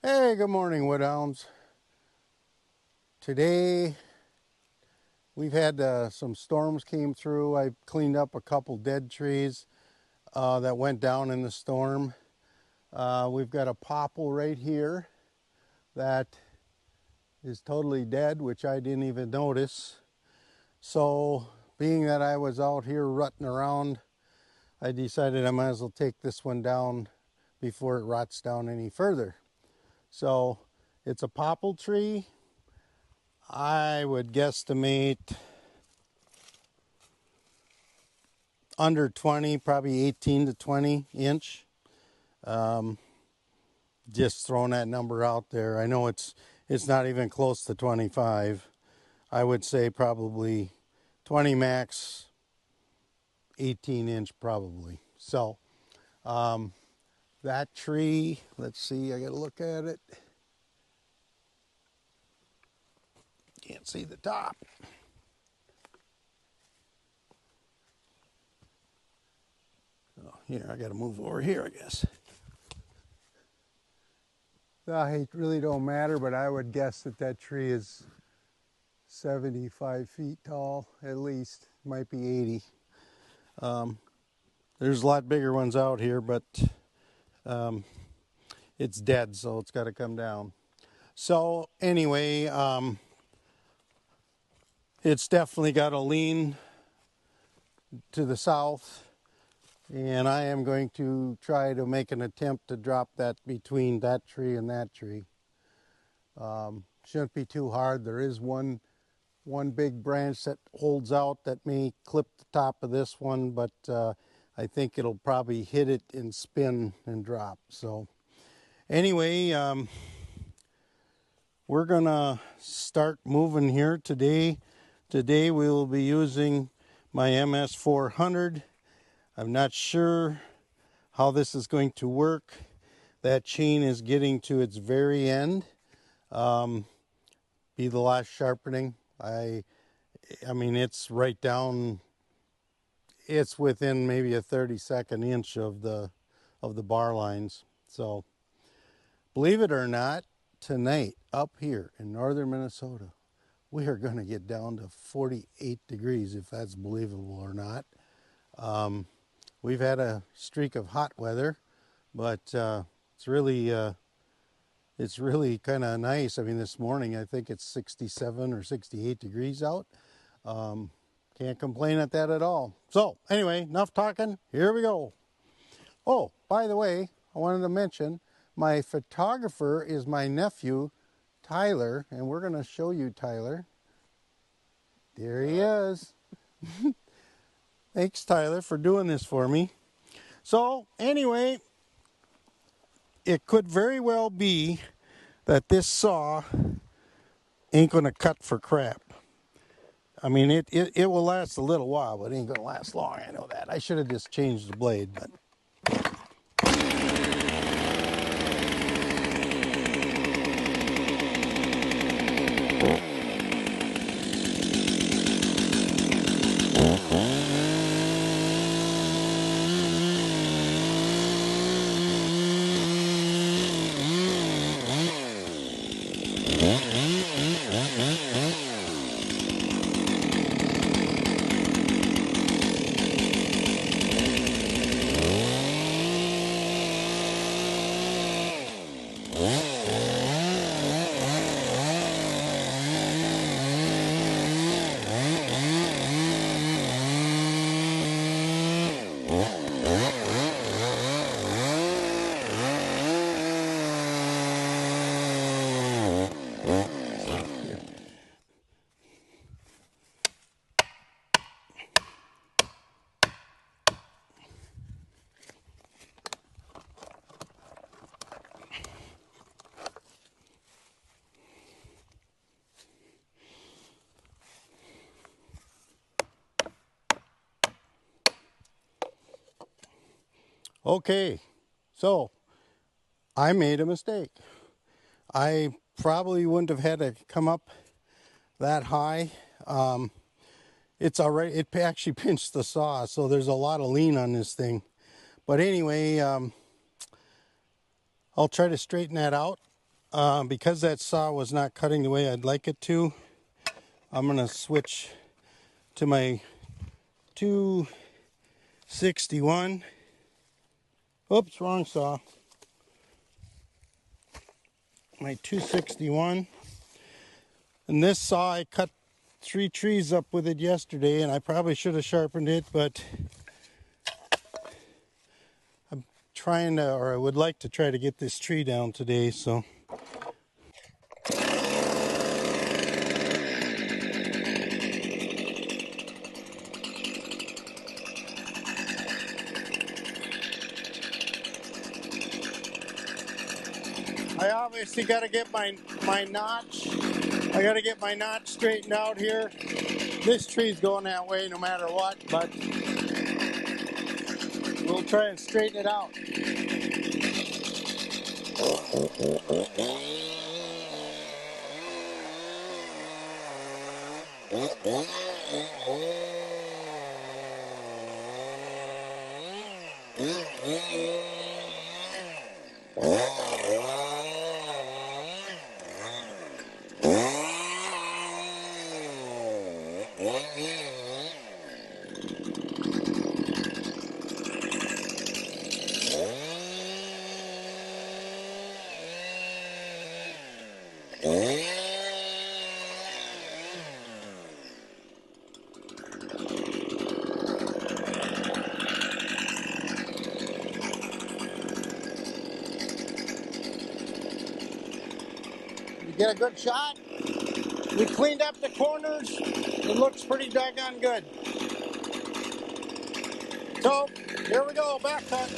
Hey, good morning, Woodhounds. Today we've had some storms came through. I cleaned up a couple dead trees that went down in the storm. We've got a popple right here that is totally dead, which I didn't even notice. So being that I was out here rutting around, I decided I might as well take this one down before it rots down any further. So it's a popple tree. I would guesstimate under 20, probably 18 to 20 inch. Just throwing that number out there. I know it's not even close to 25. I would say probably 20 max, 18 inch probably. So that tree, let's see, I gotta look at it. Can't see the top. Oh, here, I gotta move over here, I guess. It really don't matter, but I would guess that tree is 75 feet tall, at least. Might be 80. There's a lot bigger ones out here, but it's dead, so it's got to come down. So anyway, it's definitely got a lean to the south, and I am going to try to make an attempt to drop that between that tree and that tree. Shouldn't be too hard. There is one big branch that holds out that may clip the top of this one, but I think it'll probably hit it and spin and drop. So anyway, we're gonna start moving here today. Today we will be using my MS400. I'm not sure how this is going to work. That chain is getting to its very end. Be the last sharpening. I mean, it's right down. It's within maybe a 32nd inch of the bar lines. So, believe it or not, tonight up here in northern Minnesota, we are going to get down to 48 degrees, if that's believable or not. We've had a streak of hot weather, but it's really kind of nice. I mean, this morning I think it's 67 or 68 degrees out. Can't complain at that at all. So anyway, enough talking. Here we go. Oh, by the way, I wanted to mention my photographer is my nephew, Tyler, and we're going to show you Tyler. There he is. Thanks, Tyler, for doing this for me. So anyway, it could very well be that this saw ain't going to cut for crap. I mean, it will last a little while, but it ain't going to last long. I know that. I should have just changed the blade, but... Okay, so I made a mistake. I probably wouldn't have had to come up that high. It's all right. It actually pinched the saw, so there's a lot of lean on this thing. But anyway, I'll try to straighten that out Because that saw was not cutting the way I'd like it to, I'm going to switch to my 261. Oops, wrong saw. My 261. And this saw, I cut 3 trees up with it yesterday, and I probably should have sharpened it, but I'm trying to, or I would like to try to get this tree down today, so. I obviously got to get my notch. I got to get my notch straightened out here. This tree's going that way no matter what, but we'll try and straighten it out. You get a good shot. We cleaned up the corners. It looks pretty doggone good. So, here we go, back cut.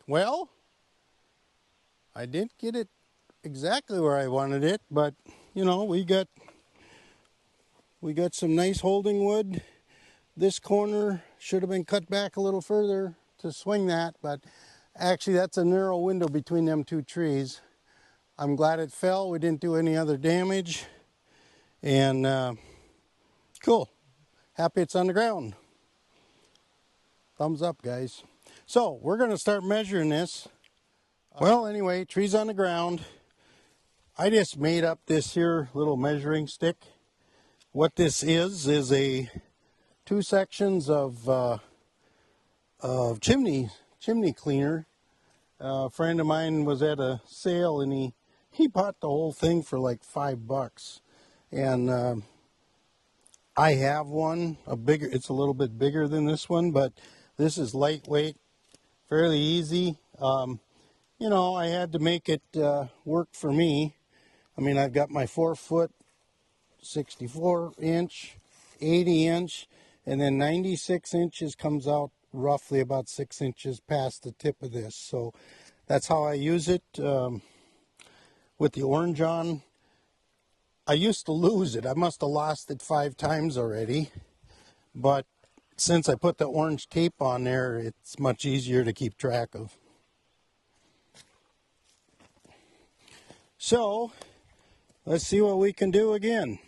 Well, I didn't get it exactly where I wanted it, but you know, we got some nice holding wood. This corner should have been cut back a little further to swing that, but actually that's a narrow window between them 2 trees. I'm glad it fell. We didn't do any other damage, and cool. Happy it's on the ground. Thumbs up, guys. So we're going to start measuring this. Well, anyway, trees on the ground. I just made up this here little measuring stick. What this is a 2 sections of chimney cleaner. A friend of mine was at a sale and he bought the whole thing for like $5, and I have one, a bigger. It's a little bit bigger than this one, but this is lightweight, fairly easy. You know, I had to make it work for me. I mean, I've got my 4-foot, 64-inch, 80-inch, and then 96 inches comes out roughly about 6 inches past the tip of this. So that's how I use it with the orange on. I used to lose it. I must have lost it 5 times already. But since I put the orange tape on there, it's much easier to keep track of. So, let's see what we can do again.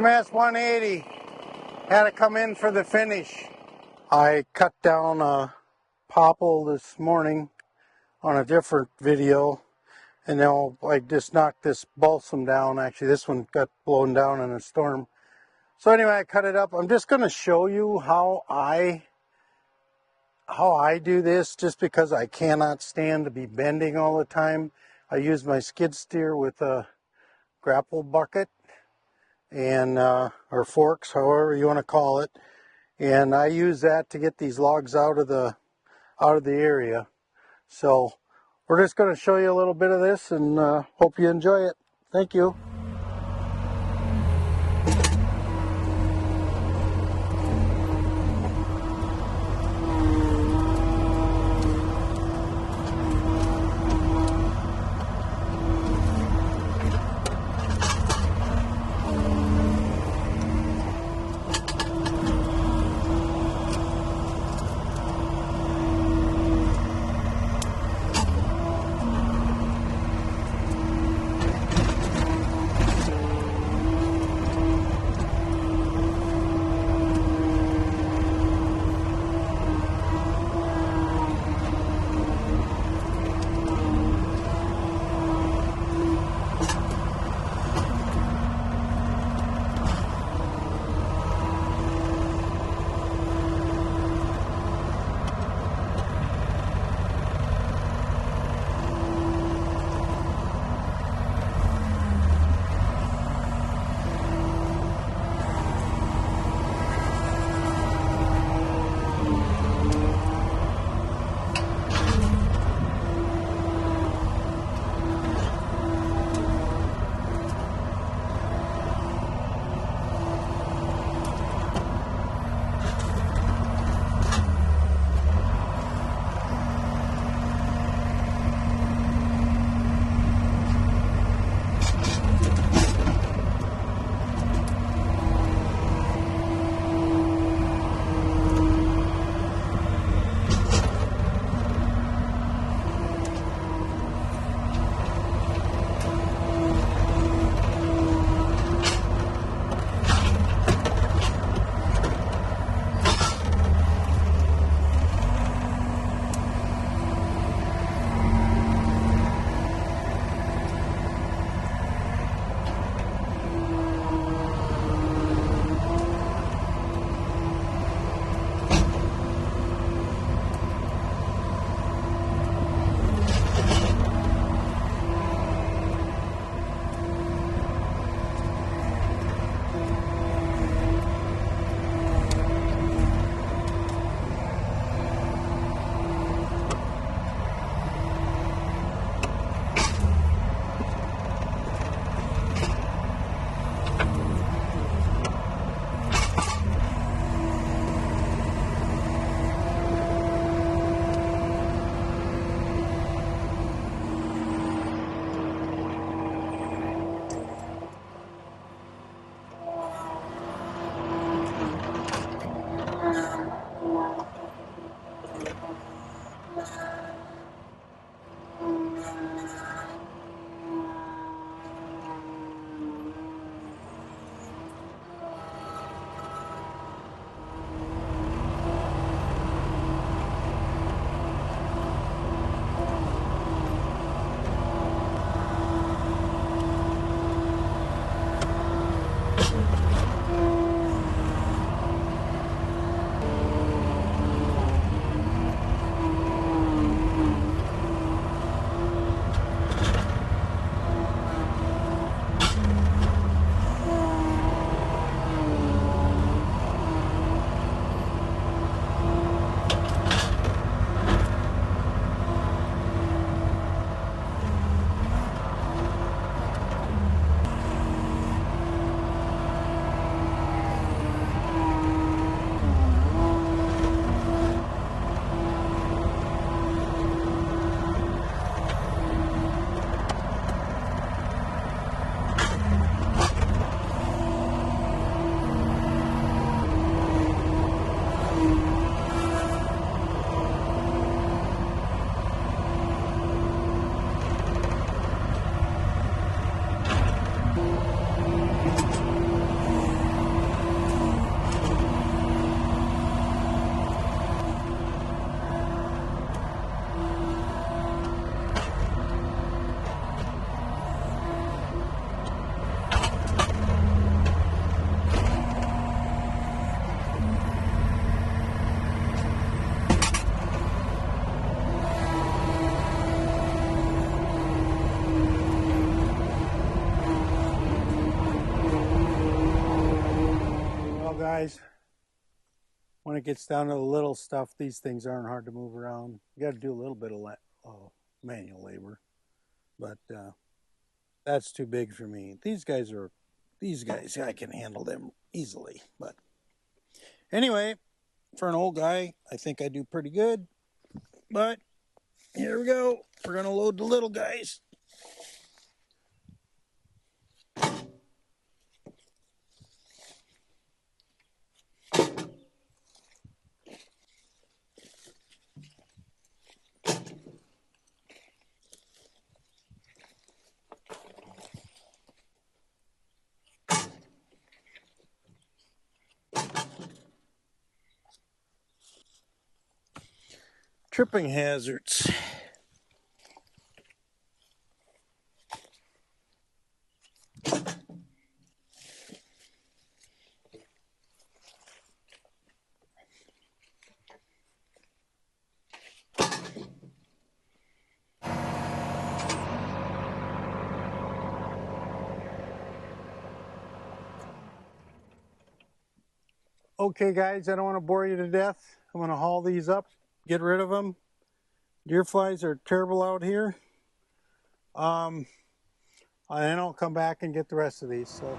MS 180 had to come in for the finish. I cut down a popple this morning on a different video, and now I just knocked this balsam down. Actually, this one got blown down in a storm. So anyway, I cut it up. I'm just going to show you how I do this, just because I cannot stand to be bending all the time. I use my skid steer with a grapple bucket and or forks, however you want to call it, and I use that to get these logs out of the area. So we're just going to show you a little bit of this, and hope you enjoy it. Thank you. guys, when it gets down to the little stuff, these things aren't hard to move around. You got to do a little bit of manual labor, but that's too big for me. These guys, I can handle them easily. But anyway, for an old guy, I think I do pretty good. But here we go. We're going to load the little guys. Tripping hazards. Okay guys, I don't want to bore you to death. I'm going to haul these up, get rid of them. Deer flies are terrible out here. And then I'll come back and get the rest of these. So.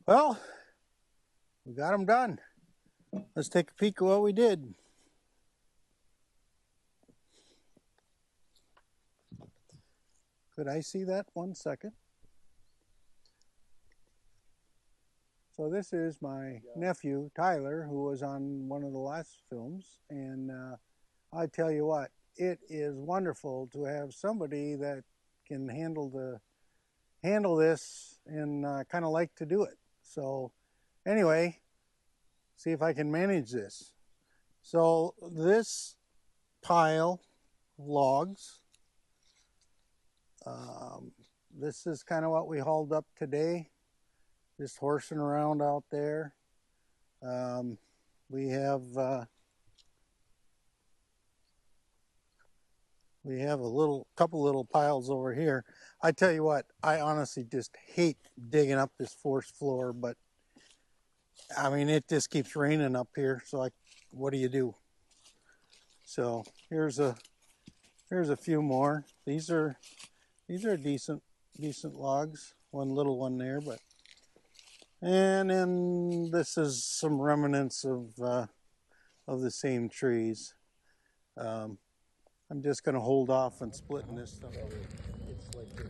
Well, we got them done. Let's take a peek at what we did. Could I see that 1 second? So this is my nephew, Tyler, who was on one of the last films. And I tell you what, it is wonderful to have somebody that can handle this and kind of like to do it. So anyway, see if I can manage this. So this pile of logs, this is kind of what we hauled up today, just horsing around out there. We have a couple little piles over here. I tell you what, I honestly just hate digging up this forest floor, but I mean, it just keeps raining up here, so what do you do? So here's a few more. These are decent logs. One little one there, but and then this is some remnants of the same trees. I'm just going to hold off on splitting this stuff. It's like